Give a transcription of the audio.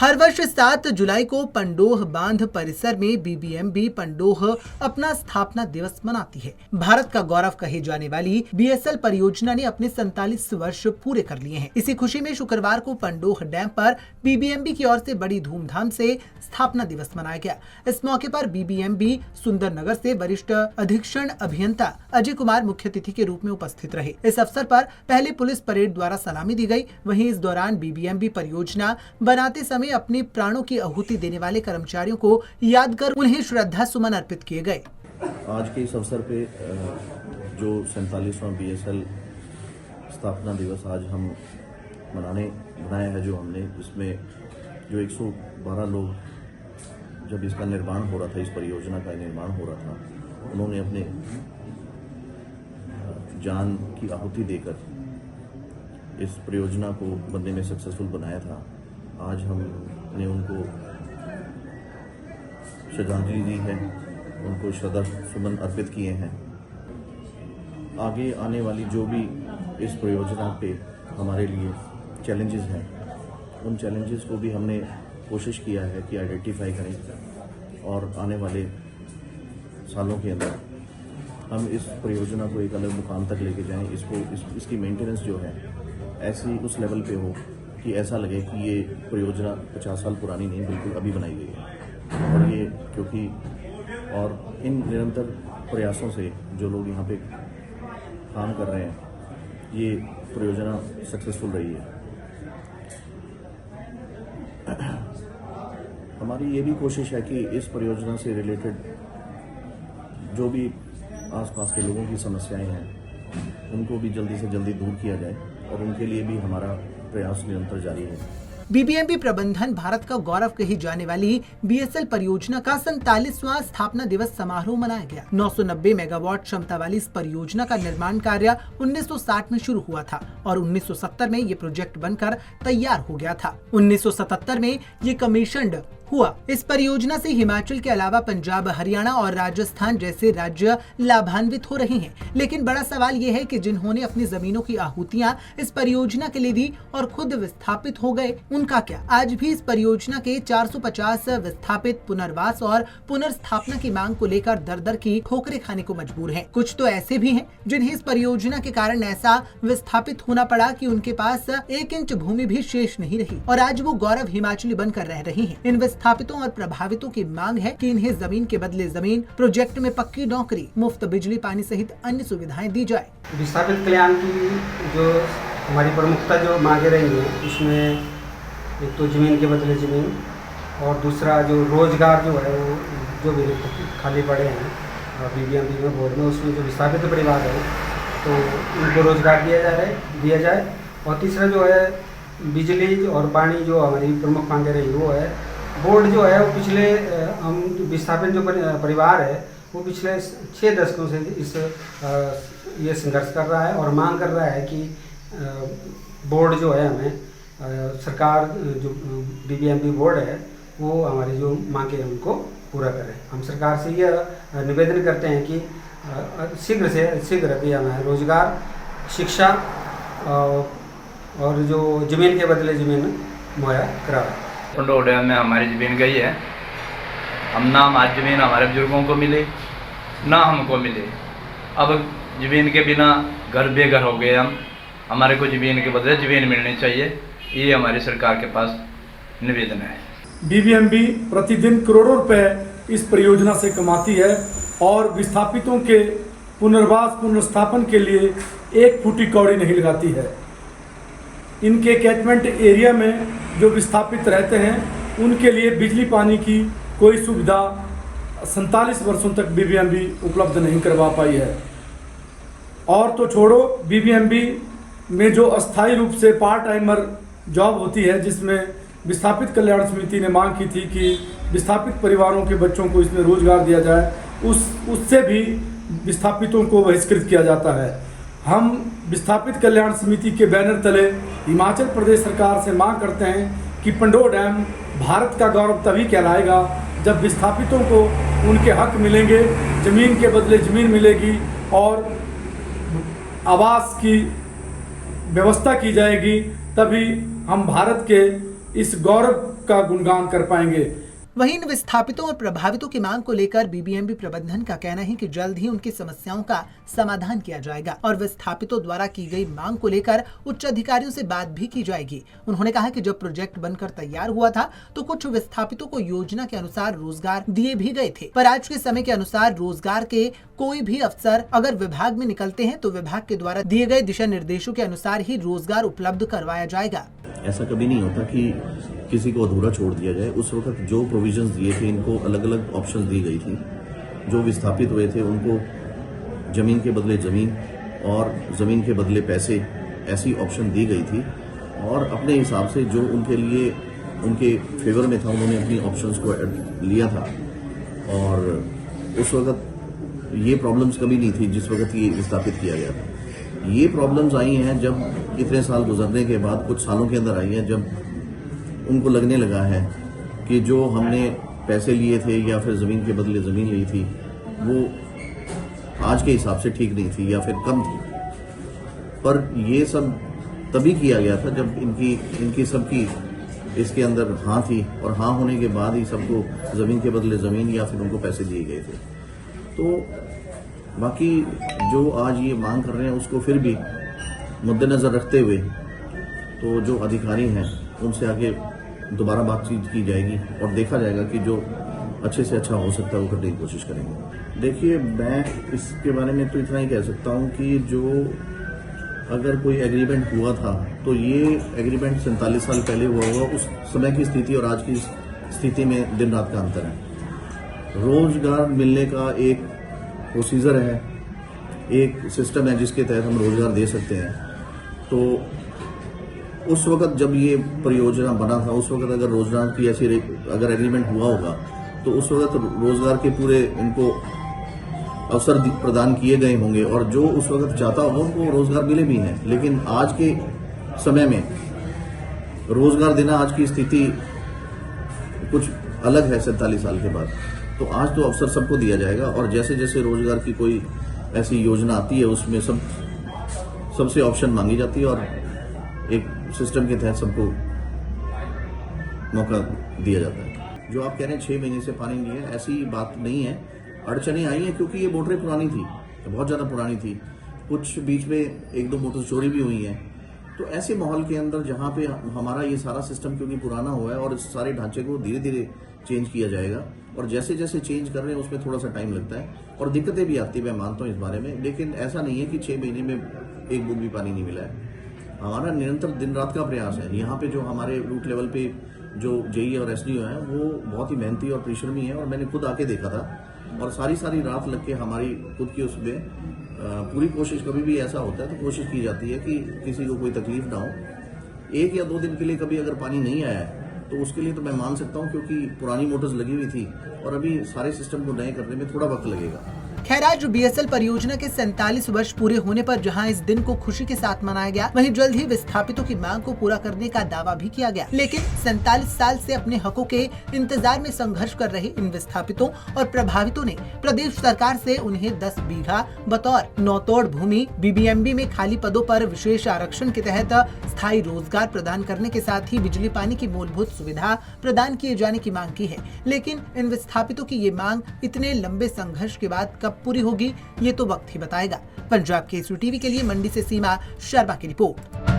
हर वर्ष 7 जुलाई को पंडोह बांध परिसर में बीबीएमबी पंडोह अपना स्थापना दिवस मनाती है। भारत का गौरव कहे जाने वाली बीएसएल परियोजना ने अपने 47 वर्ष पूरे कर लिए हैं। इसी खुशी में शुक्रवार को पंडोह डैम पर बीबीएमबी की ओर से बड़ी धूमधाम से स्थापना दिवस मनाया गया। इस मौके पर बीबीएमबी सुंदरनगर से वरिष्ठ अधीक्षण अभियंता अजय कुमार मुख्य अतिथि के रूप में उपस्थित रहे। इस अवसर पर पहले पुलिस परेड द्वारा सलामी दी गई। वहीं इस दौरान बीबीएमबी परियोजना बनाते समय अपने प्राणों की आहुति देने वाले कर्मचारियों को याद कर उन्हें श्रद्धा सुमन अर्पित किए गए। आज के इस अवसर पे जो 47वां बीएसएल स्थापना दिवस आज हम बनाया है, जो हमने इसमें जो 112 लोग जब इसका निर्माण हो रहा था, इस परियोजना का निर्माण हो रहा था, उन्होंने अपने जान की आहुति देकर इस परियोजना को बनने में सक्सेसफुल बनाया था। आज हमने उनको श्रद्धांजलि दी है, उनको श्रद्धा सुमन अर्पित किए हैं। आगे आने वाली जो भी इस परियोजना पे हमारे लिए चैलेंजेस हैं, उन चैलेंजेस को भी हमने कोशिश किया है कि आइडेंटिफाई करें और आने वाले सालों के अंदर हम इस परियोजना को एक अलग मुकाम तक लेके जाएं। इसकी मेंटेनेंस जो है ऐसी उस लेवल पे हो कि ऐसा लगे कि ये परियोजना 50 साल पुरानी नहीं, बिल्कुल अभी बनाई गई है। और ये क्योंकि और इन निरंतर प्रयासों से जो लोग यहाँ पे काम कर रहे हैं, ये परियोजना सक्सेसफुल रही है। हमारी ये भी कोशिश है कि इस परियोजना से रिलेटेड जो भी आसपास के लोगों की समस्याएं हैं, उनको भी जल्दी से जल्दी दूर किया जाए और उनके लिए भी हमारा प्रयास निरंतर जारी है। बीबीएमबी प्रबंधन भारत का गौरव कही जाने वाली बीएसएल परियोजना का 47वां स्थापना दिवस समारोह मनाया गया। 990 मेगावाट क्षमता वाली इस परियोजना का निर्माण कार्य 1960 में शुरू हुआ था और 1970 में ये प्रोजेक्ट बनकर तैयार हो गया था। 1977 में ये कमीशन्ड हुआ। इस परियोजना से हिमाचल के अलावा पंजाब, हरियाणा और राजस्थान जैसे राज्य लाभान्वित हो रहे हैं। लेकिन बड़ा सवाल ये है कि जिन्होंने अपनी जमीनों की आहुतियां इस परियोजना के लिए दी और खुद विस्थापित हो गए, उनका क्या? आज भी इस परियोजना के 450 विस्थापित पुनर्वास और पुनर्स्थापना की मांग को लेकर दर दर की ठोकरें खाने को मजबूर हैं। कुछ तो ऐसे भी हैं जिन्हें इस परियोजना के कारण ऐसा विस्थापित होना पड़ा कि उनके पास 1 इंच भूमि भी शेष नहीं रही और आज वो गौरव हिमाचली बनकर रह रही हैं। इन विस्थापितों और प्रभावितों की मांग है कि इन्हें जमीन के बदले जमीन, प्रोजेक्ट में पक्की नौकरी, मुफ्त बिजली पानी सहित अन्य सुविधाएं दी जाए। विस्थापित कल्याण की जो हमारी प्रमुखता जो मांगे रही है, उसमें एक तो जमीन के बदले जमीन और दूसरा जो रोजगार जो है वो जो भी खाली पड़े हैं बीबीएमबी में बोर्ड में, उसमें जो विस्थापित परिवार है तो उनको रोजगार दिया जाए और तीसरा जो है बिजली और पानी जो हमारी प्रमुख मांगे रही वो है। बोर्ड जो है वो पिछले हम विस्थापित जो परिवार है वो पिछले 6 दशकों से ये संघर्ष कर रहा है और मांग कर रहा है कि बोर्ड जो है हमें सरकार जो बीबीएमबी बोर्ड है वो हमारी जो मांगे हैं उनको पूरा करे। हम सरकार से यह निवेदन करते हैं कि शीघ्र से शीघ्र भी हमें रोजगार, शिक्षा और जो ज़मीन के बदले ज़मीन मुहैया कराए। पंडोह डैम में हमारी ज़मीन गई है। हम ना आज ज़मीन हमारे बुजुर्गों को मिले ना हमको मिले। अब ज़मीन के बिना घर बेघर हो गए हम। हमारे को ज़मीन के बदले ज़मीन मिलनी चाहिए, ये हमारी सरकार के पास निवेदन है। बीबीएमबी प्रतिदिन करोड़ों रुपए इस परियोजना से कमाती है और विस्थापितों के पुनर्वास पुनर्स्थापन के लिए 1 फुटी कौड़ी नहीं लगाती है। इनके कैचमेंट एरिया में जो विस्थापित रहते हैं उनके लिए बिजली पानी की कोई सुविधा 47 वर्षों तक बीबीएमबी उपलब्ध नहीं करवा पाई है। और तो छोड़ो, बीबीएमबी में जो अस्थायी रूप से पार्ट टाइमर जॉब होती है, जिसमें विस्थापित कल्याण समिति ने मांग की थी कि विस्थापित परिवारों के बच्चों को इसमें रोजगार दिया जाए, उससे भी विस्थापितों को बहिष्कृत किया जाता है। हम विस्थापित कल्याण समिति के बैनर तले हिमाचल प्रदेश सरकार से मांग करते हैं कि पंडोह डैम भारत का गौरव तभी कहलाएगा जब विस्थापितों को उनके हक मिलेंगे, ज़मीन के बदले ज़मीन मिलेगी और आवास की व्यवस्था की जाएगी, तभी हम भारत के इस गौरव का गुणगान कर पाएंगे। वहीं इन विस्थापितों और प्रभावितों की मांग को लेकर बीबीएमबी प्रबंधन का कहना है कि जल्द ही उनकी समस्याओं का समाधान किया जाएगा और विस्थापितों द्वारा की गई मांग को लेकर उच्च अधिकारियों से बात भी की जाएगी। उन्होंने कहा कि जब प्रोजेक्ट बनकर तैयार हुआ था तो कुछ विस्थापितों को योजना के अनुसार रोजगार दिए भी गए थे, पर आज के समय के अनुसार रोजगार के कोई भी अफसर अगर विभाग में निकलते हैं तो विभाग के द्वारा दिए गए दिशा निर्देशों के अनुसार ही रोजगार उपलब्ध करवाया जाएगा। ऐसा कभी नहीं होता कि किसी को अधूरा छोड़ दिया जाए। उस वक्त जो प्रोविजंस दिए थे, इनको अलग अलग ऑप्शंस दी गई थी। जो विस्थापित हुए थे उनको जमीन के बदले जमीन और जमीन के बदले पैसे, ऐसी ऑप्शन दी गई थी और अपने हिसाब से जो उनके लिए उनके फेवर में था उन्होंने अपनी ऑप्शंस को लिया था। और उस वक्त ये प्रॉब्लम्स कभी नहीं थी जिस वक्त ये विस्थापित किया गया था। ये प्रॉब्लम्स आई हैं जब इतने साल गुजरने के बाद, कुछ सालों के अंदर आई हैं, जब उनको लगने लगा है कि जो हमने पैसे लिए थे या फिर ज़मीन के बदले ज़मीन ली थी वो आज के हिसाब से ठीक नहीं थी या फिर कम थी। पर ये सब तभी किया गया था जब इनकी सबकी इसके अंदर हाँ थी और हाँ होने के बाद ही सबको ज़मीन के बदले ज़मीन या फिर उनको पैसे दिए गए थे। तो बाकी जो आज ये मांग कर रहे हैं उसको फिर भी मद्देनज़र रखते हुए तो जो अधिकारी हैं उनसे आगे दोबारा बातचीत की जाएगी और देखा जाएगा कि जो अच्छे से अच्छा हो सकता है वो करने की कोशिश करेंगे। देखिए, मैं इसके बारे में तो इतना ही कह सकता हूँ कि जो अगर कोई एग्रीमेंट हुआ था तो ये एग्रीमेंट 47 साल पहले हुआ होगा। उस समय की स्थिति और आज की स्थिति में दिन रात का अंतर है। रोजगार मिलने का एक प्रोसीजर है, एक सिस्टम है जिसके तहत हम रोजगार दे सकते हैं। तो उस वक्त जब ये परियोजना बना था, उस वक्त अगर रोजगार की ऐसी अगर एग्रीमेंट हुआ होगा तो उस वक्त रोजगार के पूरे इनको अवसर प्रदान किए गए होंगे और जो उस वक्त चाहता होगा उनको रोजगार मिले भी हैं। लेकिन आज के समय में रोजगार देना, आज की स्थिति कुछ अलग है 47 साल के बाद। तो आज तो अवसर सबको दिया जाएगा और जैसे जैसे रोजगार की कोई ऐसी योजना आती है उसमें सबसे ऑप्शन मांगी जाती है और एक सिस्टम के तहत सबको मौका दिया जाता है। जो आप कह रहे हैं 6 महीने से पानी नहीं है, ऐसी बात नहीं है। अड़चनें आई हैं क्योंकि ये मोटरें पुरानी थी, बहुत ज़्यादा पुरानी थी। कुछ बीच में 1-2 मोटर चोरी भी हुई हैं। तो ऐसे माहौल के अंदर जहाँ पे हमारा ये सारा सिस्टम क्योंकि पुराना हुआ है और इस सारे ढांचे को धीरे धीरे चेंज किया जाएगा और जैसे जैसे चेंज कर रहे हैं उसमें थोड़ा सा टाइम लगता है और दिक्कतें भी आती है, मैं मानता हूँ इस बारे में। लेकिन ऐसा नहीं है कि 6 महीने में एक बूंद भी पानी नहीं मिला है। हमारा निरंतर दिन रात का प्रयास है। यहाँ पे जो हमारे रूट लेवल पे जो जेई और एसडीओ हैं वो बहुत ही मेहनती और परिश्रमी है और मैंने खुद आके देखा था और सारी रात लग के हमारी खुद की उसमें पूरी कोशिश, कभी भी ऐसा होता है तो कोशिश की जाती है कि किसी को कोई तकलीफ ना हो। 1 या 2 दिन के लिए कभी अगर पानी नहीं आया है तो उसके लिए तो मैं मान सकता हूँ क्योंकि पुरानी मोटर्स लगी हुई थी और अभी सारे सिस्टम को नए करने में थोड़ा वक्त लगेगा। खैर, आज बीएसएल परियोजना के 47 वर्ष पूरे होने पर जहां इस दिन को खुशी के साथ मनाया गया, वहीं जल्द ही विस्थापितों की मांग को पूरा करने का दावा भी किया गया। लेकिन 47 साल से अपने हकों के इंतजार में संघर्ष कर रहे इन विस्थापितों और प्रभावितों ने प्रदेश सरकार से उन्हें 10 बीघा बतौर नौतोड़ भूमि बीबीएमबी में खाली पदों पर विशेष आरक्षण के तहत स्थायी रोजगार प्रदान करने के साथ ही बिजली पानी की मूलभूत सुविधा प्रदान किए जाने की मांग की है। लेकिन इन विस्थापितों की ये मांग इतने लंबे संघर्ष के बाद कब पूरी होगी ये तो वक्त ही बताएगा। पंजाब केसरी टीवी के लिए मंडी से सीमा शर्मा की रिपोर्ट।